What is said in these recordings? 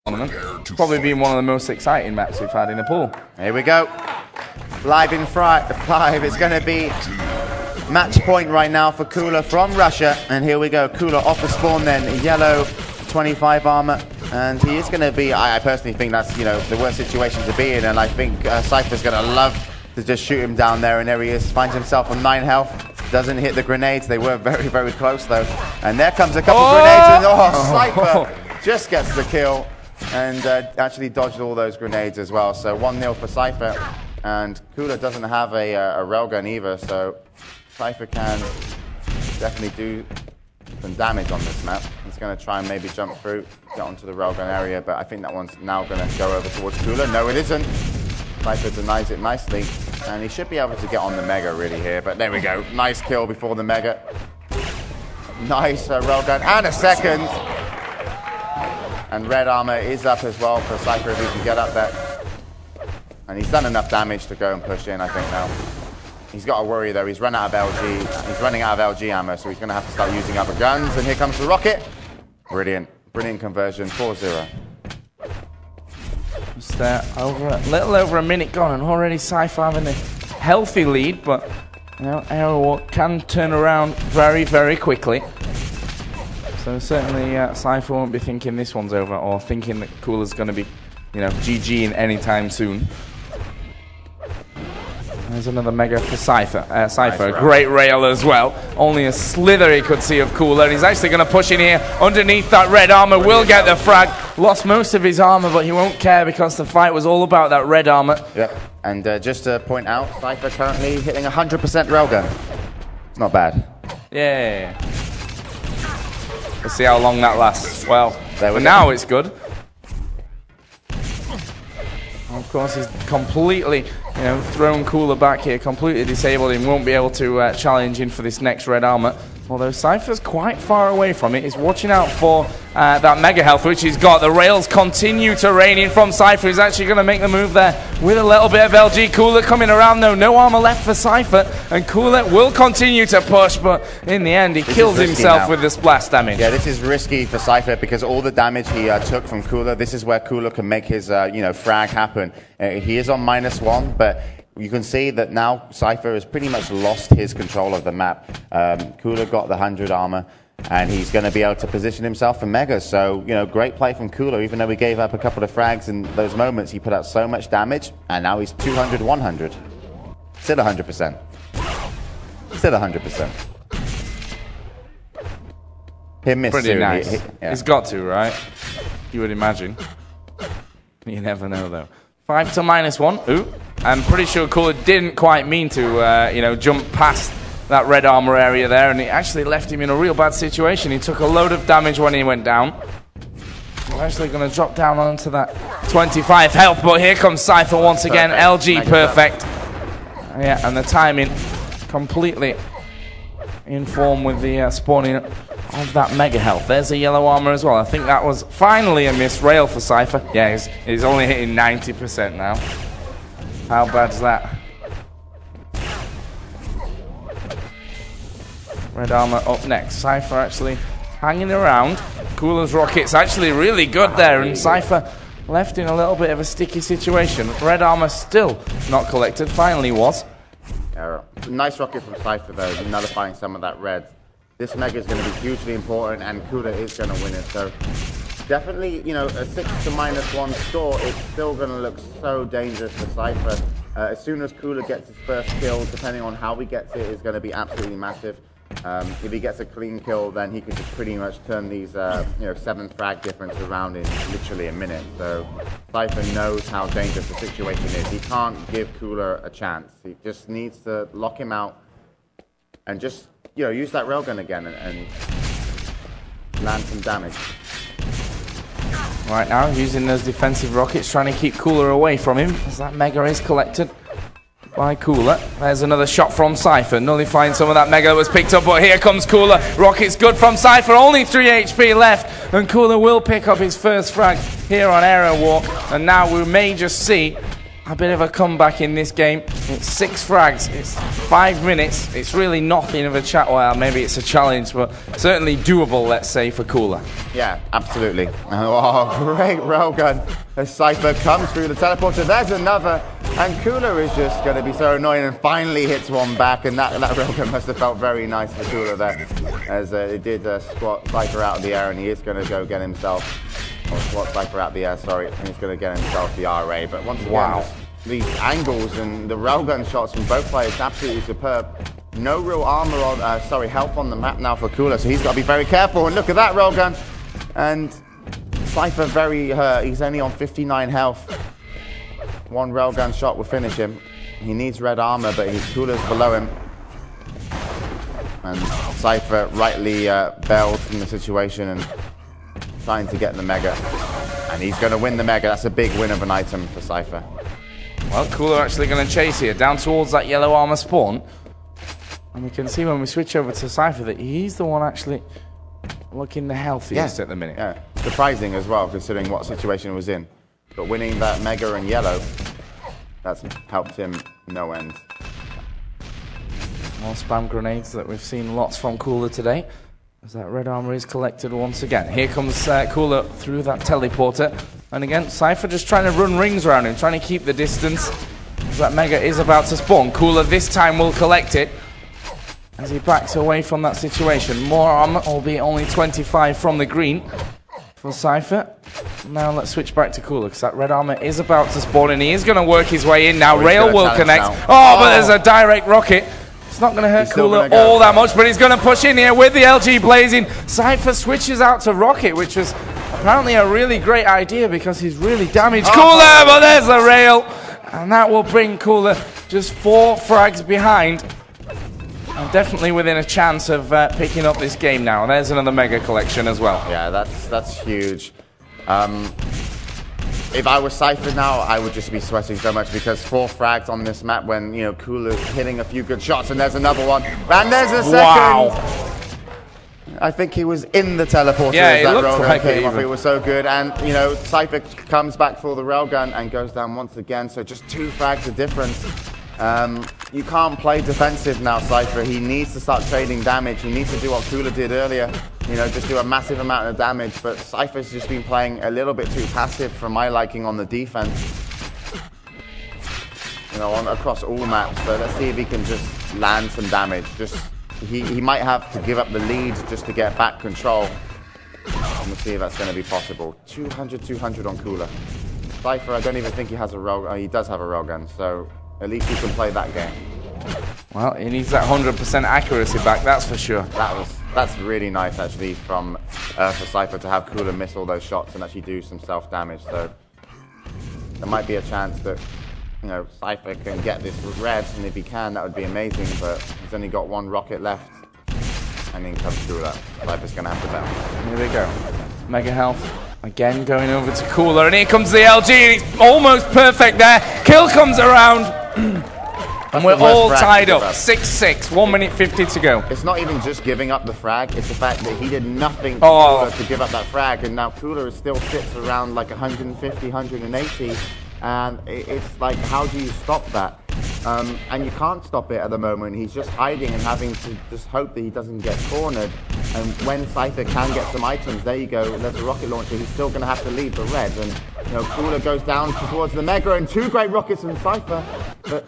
Probably been one of the most exciting maps we've had in the pool. Here we go. Live in 5. It's going to be match point right now for Cooler from Russia. And here we go. Cooler off the spawn then. Yellow 25 armor. And he is going to be, I personally think that's, you know, the worst situation to be in. And I think Cypher's going to love to just shoot him down there. And there he is. Finds himself on 9 health. Doesn't hit the grenades. They were very, very close though. And there comes a couple grenades. And Cypher just gets the kill. And actually dodged all those grenades as well. So 1-0 for Cypher. And Cooler doesn't have a railgun either. So Cypher can definitely do some damage on this map. He's going to try and maybe jump through, get onto the railgun area. But I think that one's now going to go over towards Cooler. No, it isn't. Cypher denies it nicely. And he should be able to get on the Mega really here. But there we go. Nice kill before the Mega. Nice railgun. And a second. And red armor is up as well for Cypher if he can get up there. And he's done enough damage to go and push in, I think, now. He's got to worry, though. He's run out of LG. He's running out of LG ammo, so he's going to have to start using other guns. And here comes the rocket. Brilliant. Brilliant conversion. 4-0. Just a little over a minute gone, and already Cypher having a healthy lead. But, you know, Aerowalk can turn around very, very quickly. So certainly Cypher won't be thinking this one's over or thinking that Cooler's going to be, you know, GGing anytime soon. There's another Mega for Cypher. Cypher, nice, great rail as well. Only a slither he could see of Cooler. He's actually going to push in here underneath that red armor. Will get the frag. Lost most of his armor, but he won't care because the fight was all about that red armor. Yep. And just to point out, Cypher currently hitting 100% railgun. It's not bad. Yeah. Let's see how long that lasts. Well, for now it's good. Of course, he's completely, you know, thrown Cooler back here, completely disabled him, won't be able to challenge in for this next red armor. Although Cypher's quite far away from it. He's watching out for that mega health, which he's got. The rails continue to rain in from Cypher. He's actually going to make the move there with a little bit of LG. Cooler coming around, though. No armor left for Cypher. And Cooler will continue to push, but in the end, he kills himself with the splash damage. Yeah, this is risky for Cypher because all the damage he took from Cooler, this is where Cooler can make his, you know, frag happen. He is on -1, but you can see that now Cypher has pretty much lost his control of the map. Cooler got the 100 armor, and he's going to be able to position himself for Mega. So, you know, great play from Cooler. Even though he gave up a couple of frags in those moments, he put out so much damage, and now he's 200, 100. Still 100%. Still 100%. He'll miss pretty soon. Nice. Yeah. He's got to, right? You would imagine. You never know, though. 5 to -1. Ooh. I'm pretty sure Cooler didn't quite mean to, you know, jump past that red armor area there, and it actually left him in a real bad situation. He took a load of damage when he went down. He's actually going to drop down onto that 25 health, but here comes Cypher once again. LG perfect. Yeah, and the timing completely in form with the spawning of that mega health. There's a yellow armor as well. I think that was finally a missed rail for Cypher. Yeah, he's only hitting 90% now. How bad's that? Red armor up next. Cypher actually hanging around. Cooler's rocket's actually really good there, and Cypher left in a little bit of a sticky situation. Red armor still not collected. Finally was. Yeah, nice rocket from Cypher though, nullifying some of that red. This Mega is going to be hugely important, and Cooler is going to win it. So definitely, you know, a 6 to -1 score is still going to look so dangerous for Cypher. As soon as Cooler gets his first kill, depending on how he gets it, is going to be absolutely massive. If he gets a clean kill, then he could just pretty much turn these, you know, 7 frag difference around in literally a minute. So Cypher knows how dangerous the situation is. He can't give Cooler a chance. He just needs to lock him out and just, you know, use that railgun again and land some damage. Right now, using those defensive rockets, trying to keep Cooler away from him, as that Mega is collected by Cooler. There's another shot from Cypher, nullifying some of that Mega that was picked up, but here comes Cooler. Rocket's good from Cypher, only 3 HP left, and Cooler will pick up his first frag here on Aerowalk, and now we may just see a bit of a comeback in this game. It's 6 frags, it's 5 minutes. It's really nothing of a chat. Well, maybe it's a challenge, but certainly doable, let's say, for Cooler. Yeah, absolutely. Oh, great railgun as Cypher comes through the teleporter. There's another, and Cooler is just going to be so annoying and finally hits one back, and that railgun must have felt very nice for Cooler there, as it did squat Cypher out of the air, and he is going to go get himself, or squat Cypher out of the air, sorry, and he's going to get himself the RA. But once again, wow, these angles and the railgun shots from both players, absolutely superb. No real armor on, health on the map now for Cooler, so he's got to be very careful. And look at that railgun. And Cypher very hurt. He's only on 59 health. One railgun shot will finish him. He needs red armor, but Cooler's below him. And Cypher rightly bailed from the situation and trying to get the Mega. And he's going to win the Mega. That's a big win of an item for Cypher. Well, Cooler actually going to chase here, down towards that yellow armor spawn. And we can see when we switch over to Cypher that he's the one actually looking the healthiest at the minute. Yeah, surprising as well, considering what situation he was in. But winning that Mega and yellow, that's helped him no end. More spam grenades that we've seen lots from Cooler today, as that red armor is collected once again. Here comes Cooler through that teleporter. And again, Cypher just trying to run rings around him, trying to keep the distance. As that Mega is about to spawn. Cooler this time will collect it, as he backs away from that situation. More armor, albeit only 25 from the green for Cypher. Now let's switch back to Cooler, because that red armor is about to spawn, and he is going to work his way in now. Rail will connect. Oh, but there's a direct rocket. It's not going to hurt Cooler all that much, but he's going to push in here with the LG blazing. Cypher switches out to rocket, which was apparently a really great idea because he's really damaged Cooler, but there's the rail. And that will bring Cooler just 4 frags behind. And definitely within a chance of picking up this game now. There's another Mega collection as well. Yeah, that's huge. If I was Cypher now, I would just be sweating so much, because 4 frags on this map when, you know, Cooler's hitting a few good shots, and there's another one. And there's a second. Wow. I think he was in the teleporter yeah, as that looked railgun like came off. It was so good. And, you know, Cypher comes back for the railgun and goes down once again. So just 2 frags of difference. You can't play defensive now, Cypher. He needs to start trading damage. He needs to do what Cooler did earlier. You know, just do a massive amount of damage. But Cypher's just been playing a little bit too passive for my liking on the defense. You know, across all maps. But let's see if he can just land some damage. He might have to give up the lead just to get back control. And we'll see if that's going to be possible. 200 on Cooler. Cypher, I don't even think he has a rail. He does have a railgun, so at least he can play that game. Well, he needs that 100% accuracy back, that's for sure. That's really nice, actually, for Cypher to have Cooler miss all those shots and actually do some self-damage. So there might be a chance that, you know, Cypher can get this red, and if he can, that would be amazing. But he's only got 1 rocket left, and then comes through that. Cypher's going to have to bail. Here we go. Mega health. Again, going over to Cooler, and here comes the LG, and it's almost perfect there. Kill comes around, and we're all tied up. 6-6, 1 minute 50 to go. It's not even just giving up the frag, it's the fact that he did nothing to Cooler to give up that frag, and now Cooler still sits around like 150, 180, and it's like, how do you stop that? And you can't stop it at the moment. He's just hiding and having to just hope that he doesn't get cornered. And when Cypher can get some items, there you go, there's a rocket launcher. He's still going to have to leave the red. And, you know, Cooler goes down towards the Mega, and 2 great rockets from Cypher. But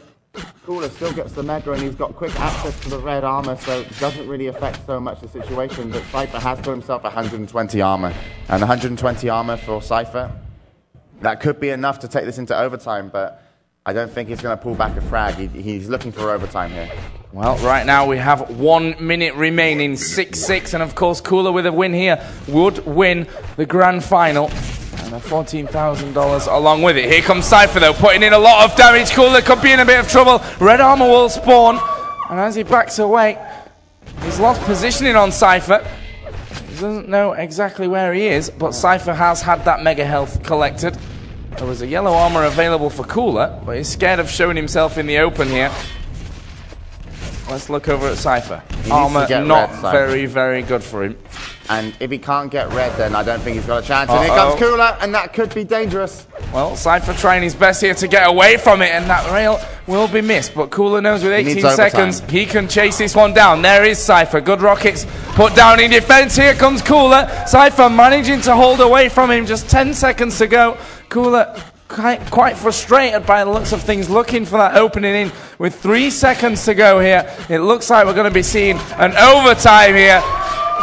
Cooler still gets the Mega, and he's got quick access to the red armor, so it doesn't really affect so much the situation. But Cypher has got himself 120 armor. And 120 armor for Cypher, that could be enough to take this into overtime, but I don't think he's going to pull back a frag. He's looking for overtime here. Well, right now we have 1 minute remaining, 6-6, and of course Cooler with a win here would win the grand final. And a $14,000 along with it. Here comes Cypher though, putting in a lot of damage. Cooler could be in a bit of trouble. Red armor will spawn, and as he backs away, he's lost positioning on Cypher. He doesn't know exactly where he is, but Cypher has had that mega health collected. There was a yellow armor available for Cooler, but he's scared of showing himself in the open here. Let's look over at Cypher. Armor not very, very good for him. And if he can't get red, then I don't think he's got a chance. And here comes Cooler, and that could be dangerous. Well, Cypher trying his best here to get away from it, and that rail will be missed. But Cooler knows with 18 seconds, he can chase this one down. There is Cypher. Good rockets put down in defense. Here comes Cooler. Cypher managing to hold away from him. Just 10 seconds to go. Cooler quite frustrated by the looks of things, looking for that opening in with 3 seconds to go here. It looks like we're going to be seeing an overtime here.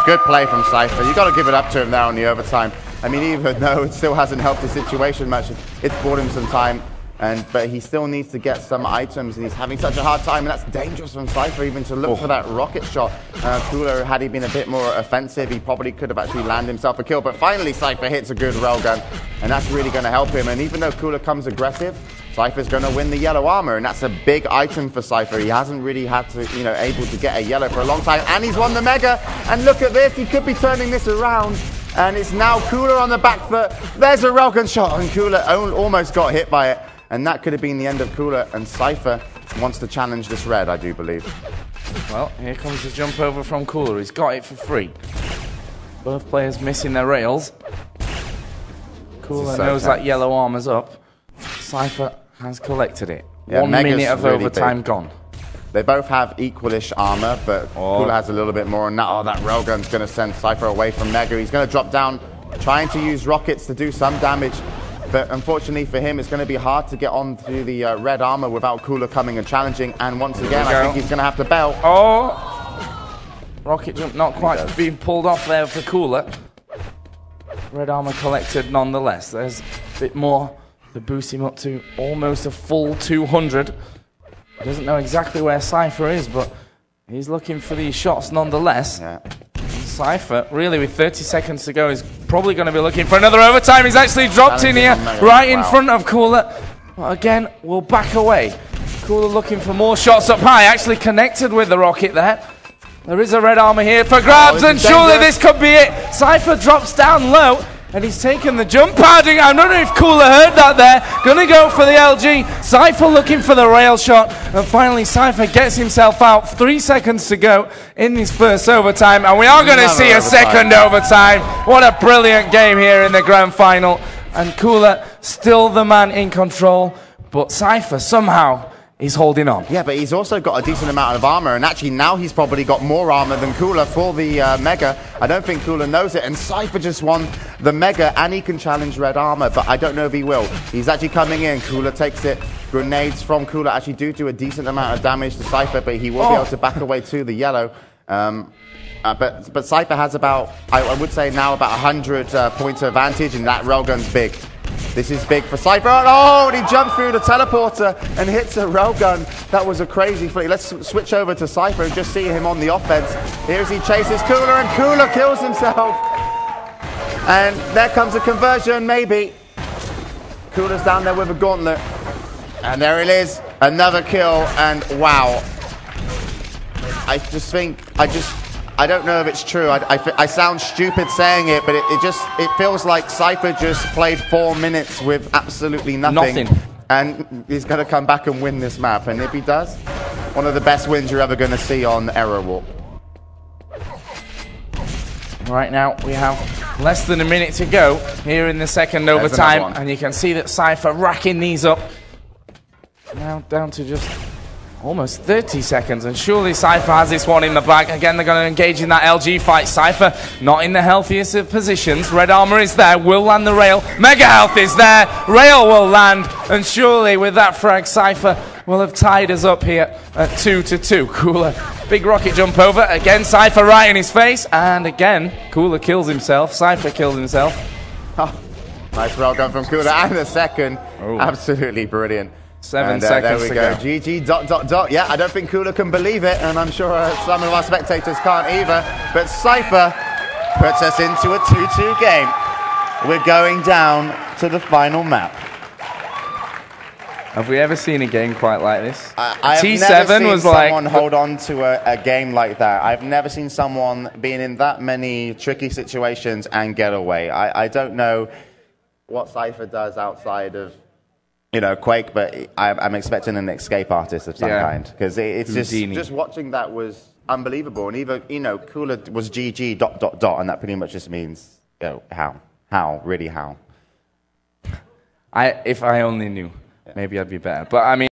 Good play from Cypher. You've got to give it up to him there on the overtime. I mean, even though it still hasn't helped his situation much, it's bought him some time. But he still needs to get some items, and he's having such a hard time, and that's dangerous from Cypher even to look for that rocket shot. Cooler, had he been a bit more offensive, he probably could have actually landed himself a kill. But finally, Cypher hits a good railgun, and that's really going to help him. And even though Cooler comes aggressive, Cypher's going to win the yellow armor, and that's a big item for Cypher. He hasn't really had to, able to get a yellow for a long time, and he's won the Mega. And look at this, he could be turning this around. And it's now Cooler on the back foot. There's a railgun shot, and Cooler almost got hit by it. And that could have been the end of Cooler, and Cypher wants to challenge this red, I do believe. Well, here comes the jump over from Cooler. He's got it for free. Both players missing their rails. Cooler knows that yellow armor's up. Cypher has collected it. Yeah, 1 minute of really overtime gone. They both have equalish armor, but Cooler has a little bit more. And now, that railgun's going to send Cypher away from Mega. He's going to drop down, trying to use rockets to do some damage. But unfortunately for him, it's going to be hard to get on to the red armor without Cooler coming and challenging. And once again, I think he's going to have to bail. Oh! Rocket jump not quite being pulled off there for Cooler. Red armor collected nonetheless. There's a bit more to boost him up to almost a full 200. He doesn't know exactly where Cypher is, but he's looking for these shots nonetheless. Yeah. Cypher, really with 30 seconds to go, is probably going to be looking for another overtime. He's actually dropped in here, right in front of Cooler. But again, we'll back away. Cooler looking for more shots up high, actually connected with the rocket there. There is a red armor here for grabs, and surely this could be it. Cypher drops down low, and he's taken the jump pad. I don't know if Cooler heard that there. Gonna go for the LG. Cypher looking for the rail shot. And finally, Cypher gets himself out. 3 seconds to go in this first overtime. And we are gonna see a second overtime. What a brilliant game here in the grand final. And Cooler still the man in control. But Cypher somehow is holding on. Yeah, but he's also got a decent amount of armor, and actually now he's probably got more armor than Cooler for the Mega. I don't think Cooler knows it, and Cypher just won the Mega, and he can challenge red armor, but I don't know if he will. He's actually coming in. Cooler takes it. Grenades from Cooler actually do a decent amount of damage to Cypher, but he will be able to back away to the yellow. But Cypher has about, I would say now, about 100 points of advantage, and that railgun's big. This is big for Cypher. Oh, and he jumped through the teleporter and hits a railgun. That was a crazy flick. Let's switch over to Cypher and just see him on the offense. Here as he chases Cooler, and Cooler kills himself. And there comes a conversion, maybe. Cooler's down there with a gauntlet. And there it is. Another kill, and wow. I don't know if it's true. I sound stupid saying it, but it feels like Cypher just played 4 minutes with absolutely nothing. And he's going to come back and win this map. And if he does, one of the best wins you're ever going to see on Aerowalk. Right now, we have less than a minute to go here in the second overtime. And you can see that Cypher racking these up. Now down to just almost 30 seconds, and surely Cypher has this one in the bag. Again, they're going to engage in that LG fight. Cypher not in the healthiest of positions. Red armor is there, will land the rail. Mega health is there, rail will land, and surely with that frag, Cypher will have tied us up here at 2-2. Cooler, big rocket jump over. Again, Cypher right in his face, and again, Cooler kills himself. Cypher kills himself. Oh, nice railgun from Cooler, and the second, absolutely brilliant. 7 seconds there we go. GG ... Yeah, I don't think Cooler can believe it, and I'm sure some of our spectators can't either. But Cypher puts us into a 2-2 game. We're going down to the final map. Have we ever seen a game quite like this? I've never seen someone hold on to a game like that. I've never seen someone being in that many tricky situations and get away. I don't know what Cypher does outside of Quake, but I'm expecting an escape artist of some kind, because it's just watching that was unbelievable. And even, you know, Cooler was GG ... and that pretty much just means, you know, how, really how. If I only knew, maybe I'd be better. But I mean.